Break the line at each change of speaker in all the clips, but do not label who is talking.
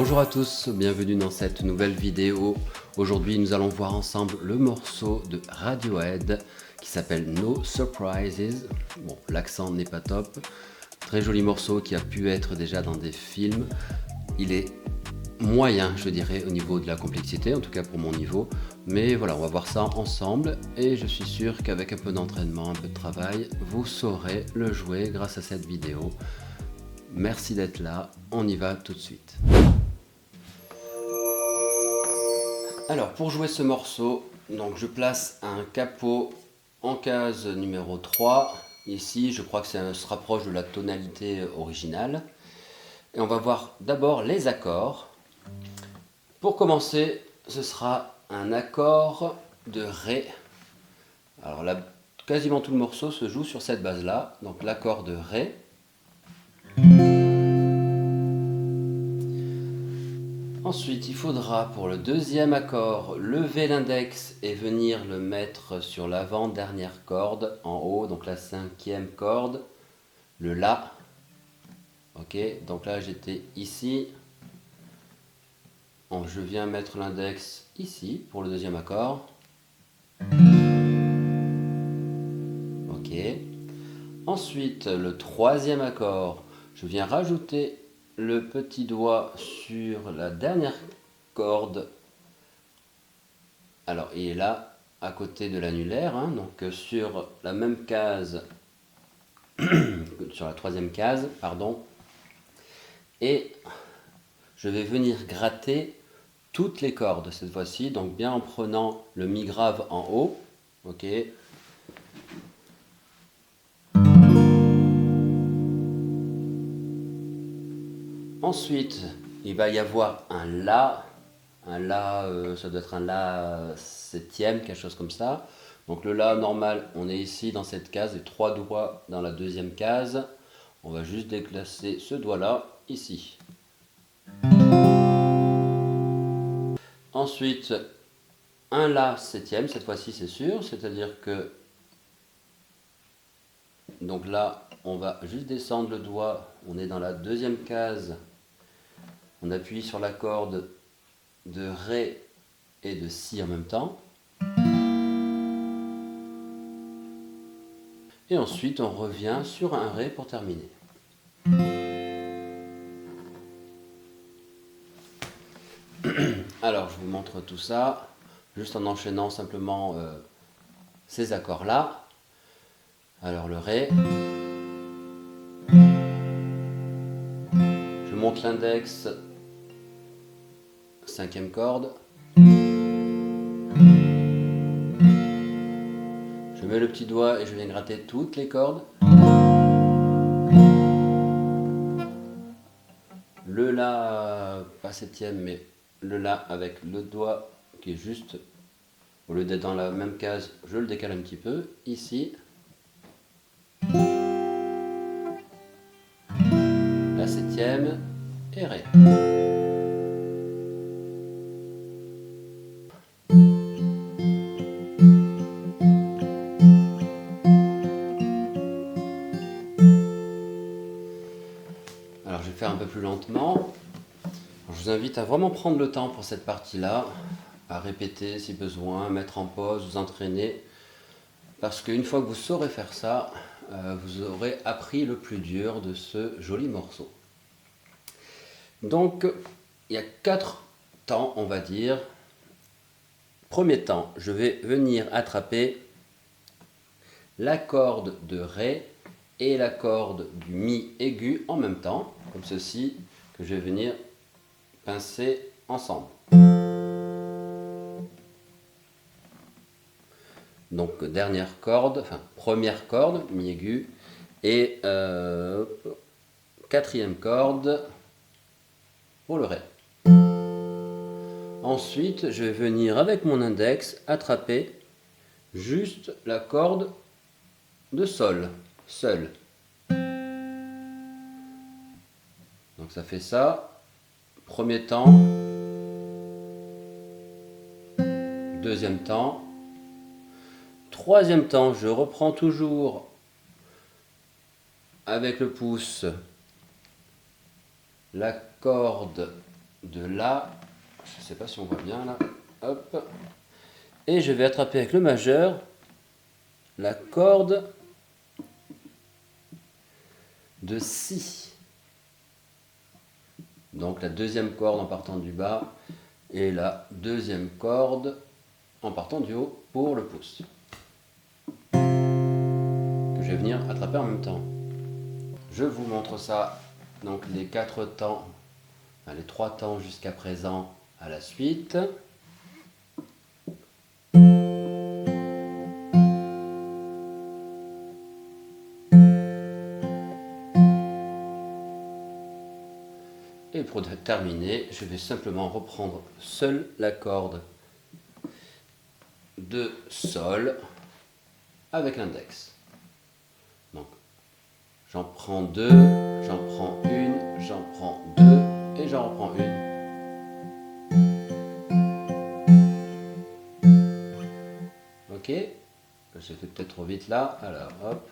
Bonjour à tous, bienvenue dans cette nouvelle vidéo. Aujourd'hui nous allons voir ensemble le morceau de Radiohead qui s'appelle No Surprises. Bon, l'accent n'est pas top. Très joli morceau qui a pu être déjà dans des films. Il est moyen, je dirais, au niveau de la complexité, en tout cas pour mon niveau. Mais voilà, on va voir ça ensemble et je suis sûr qu'avec un peu d'entraînement, un peu de travail, vous saurez le jouer grâce à cette vidéo. Merci d'être là, on y va tout de suite. Alors pour jouer ce morceau, donc je place un capot en case numéro 3. Ici, je crois que ça se rapproche de la tonalité originale. Et on va voir d'abord les accords. Pour commencer, ce sera un accord de Ré. Alors là, quasiment tout le morceau se joue sur cette base-là. Donc l'accord de Ré. Ensuite, il faudra pour le deuxième accord lever l'index et venir le mettre sur l'avant-dernière corde en haut, donc la cinquième corde, le La. Ok, donc là j'étais ici. Je viens mettre l'index ici pour le deuxième accord. Ok. Ensuite, le troisième accord, je viens rajouter le petit doigt sur la dernière corde. Alors, il est là, à côté de l'annulaire, hein, donc sur la même case, sur la troisième case, pardon. Et je vais venir gratter toutes les cordes cette fois-ci, donc bien en prenant le mi grave en haut. Ok. Ensuite, il va y avoir un La. Un La, ça doit être un La septième, quelque chose comme ça. Donc le La normal, on est ici dans cette case, et 3 doigts dans la deuxième case. On va juste déplacer ce doigt-là, ici. Ensuite, un La septième, cette fois-ci c'est sûr, c'est-à-dire que... Donc là, on va juste descendre le doigt, on est dans la deuxième case. On appuie sur la corde de Ré et de Si en même temps. Et ensuite, on revient sur un Ré pour terminer. Alors, je vous montre tout ça, juste en enchaînant simplement ces accords-là. Alors, le Ré. Je monte l'index, cinquième corde. Je mets le petit doigt et je viens gratter toutes les cordes. Le La, pas septième, mais le La avec le doigt qui est juste, au lieu d'être dans la même case, je le décale un petit peu, ici. La septième et Ré. Alors je vais faire un peu plus lentement. Alors, je vous invite à vraiment prendre le temps pour cette partie-là, à répéter si besoin, mettre en pause, vous entraîner. Parce qu'une fois que vous saurez faire ça, vous aurez appris le plus dur de ce joli morceau. Donc, il y a 4 temps, on va dire. Premier temps, je vais venir attraper la corde de Ré et la corde du Mi aigu en même temps, comme ceci, que je vais venir pincer ensemble. Donc dernière corde, enfin première corde, Mi aigu, et quatrième corde pour le Ré. Ensuite, je vais venir avec mon index attraper juste la corde de Sol, seul. Donc ça fait ça. Premier temps, deuxième temps, troisième temps, je reprends toujours avec le pouce la corde de là, je ne sais pas si on voit bien là, hop, et je vais attraper avec le majeur la corde de Si. Donc la deuxième corde en partant du bas et la deuxième corde en partant du haut pour le pouce. Que je vais venir attraper en même temps. Je vous montre ça, donc les 4 temps, enfin, les 3 temps jusqu'à présent à la suite. Et pour terminer, je vais simplement reprendre seule la corde de Sol avec l'index. Donc, j'en prends 2, j'en prends une, j'en prends 2 et j'en reprends une. Ok, j'ai fait peut-être trop vite là, alors hop.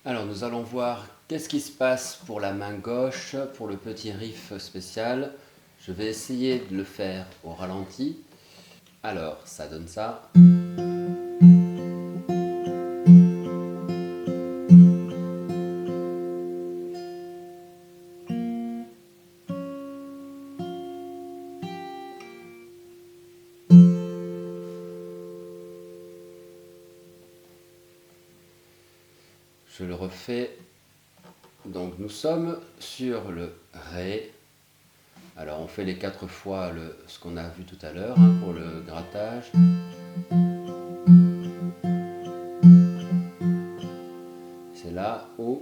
Alors nous allons voir qu'est-ce qui se passe pour la main gauche, pour le petit riff spécial. Je vais essayer de le faire au ralenti. Alors ça donne ça. Je le refais. Donc nous sommes sur le Ré. Alors on fait les 4 fois ce qu'on a vu tout à l'heure hein, pour le grattage. C'est là où.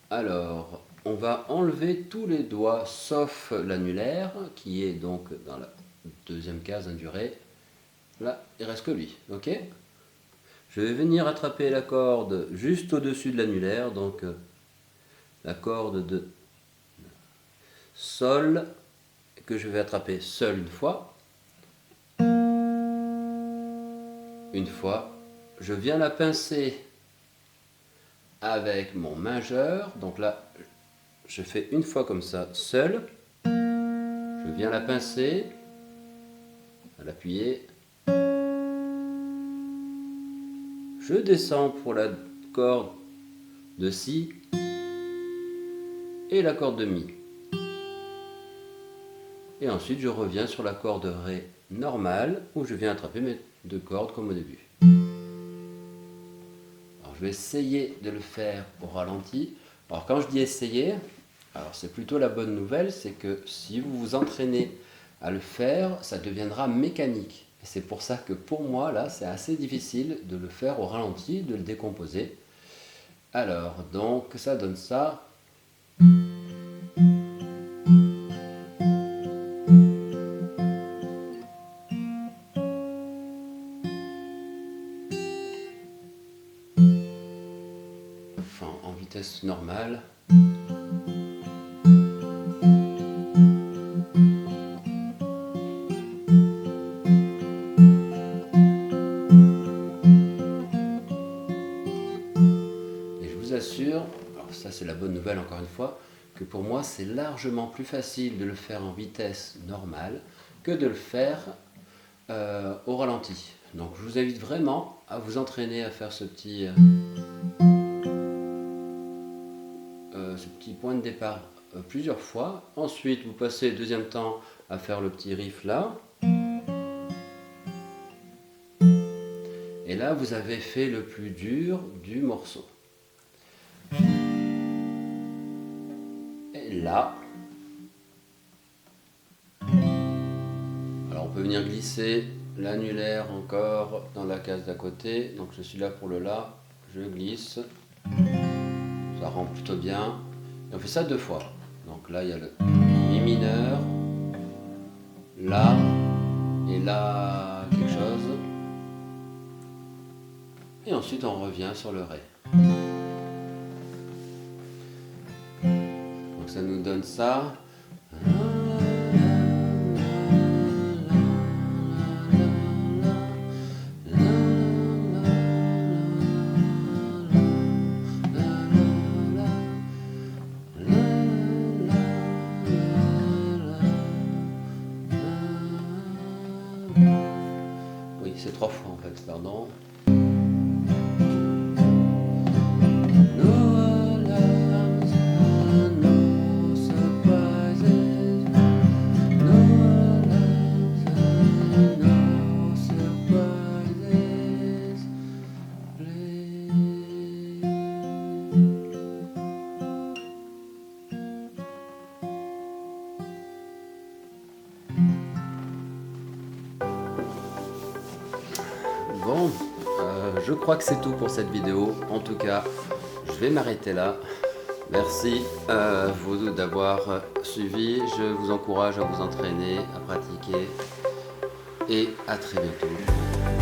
Alors on va enlever tous les doigts sauf l'annulaire qui est donc dans la deuxième case hein, du Ré. Là il reste que lui. Ok. Je vais venir attraper la corde juste au-dessus de l'annulaire, donc la corde de Sol que je vais attraper seule une fois. Une fois, je viens la pincer avec mon majeur, donc là je fais une fois comme ça seule. Je viens la pincer, à l'appuyer. Je descends pour la corde de Si et la corde de Mi. Et ensuite je reviens sur la corde Ré normale où je viens attraper mes 2 cordes comme au début. Alors je vais essayer de le faire au ralenti. Alors quand je dis essayer, alors c'est plutôt la bonne nouvelle, c'est que si vous vous entraînez à le faire, ça deviendra mécanique. Et c'est pour ça que pour moi, là, c'est assez difficile de le faire au ralenti, de le décomposer. Alors, donc, ça donne ça. Enfin, en vitesse normale. Assure, alors ça c'est la bonne nouvelle encore une fois, que pour moi c'est largement plus facile de le faire en vitesse normale que de le faire au ralenti. Donc je vous invite vraiment à vous entraîner à faire ce petit point de départ plusieurs fois. Ensuite vous passez le deuxième temps à faire le petit riff là. Et là vous avez fait le plus dur du morceau. Et là, alors on peut venir glisser l'annulaire encore dans la case d'à côté. Donc je suis là pour le La, je glisse, ça rend plutôt bien. Et on fait ça 2 fois. Donc là il y a le Mi mineur, La et là quelque chose. Et ensuite on revient sur le Ré. Donc ça nous donne ça. c'est 3 fois en fait, pardon. Bon, je crois que c'est tout pour cette vidéo. En tout cas, je vais m'arrêter là. Merci vous d'avoir suivi. Je vous encourage à vous entraîner, à pratiquer. Et à très bientôt.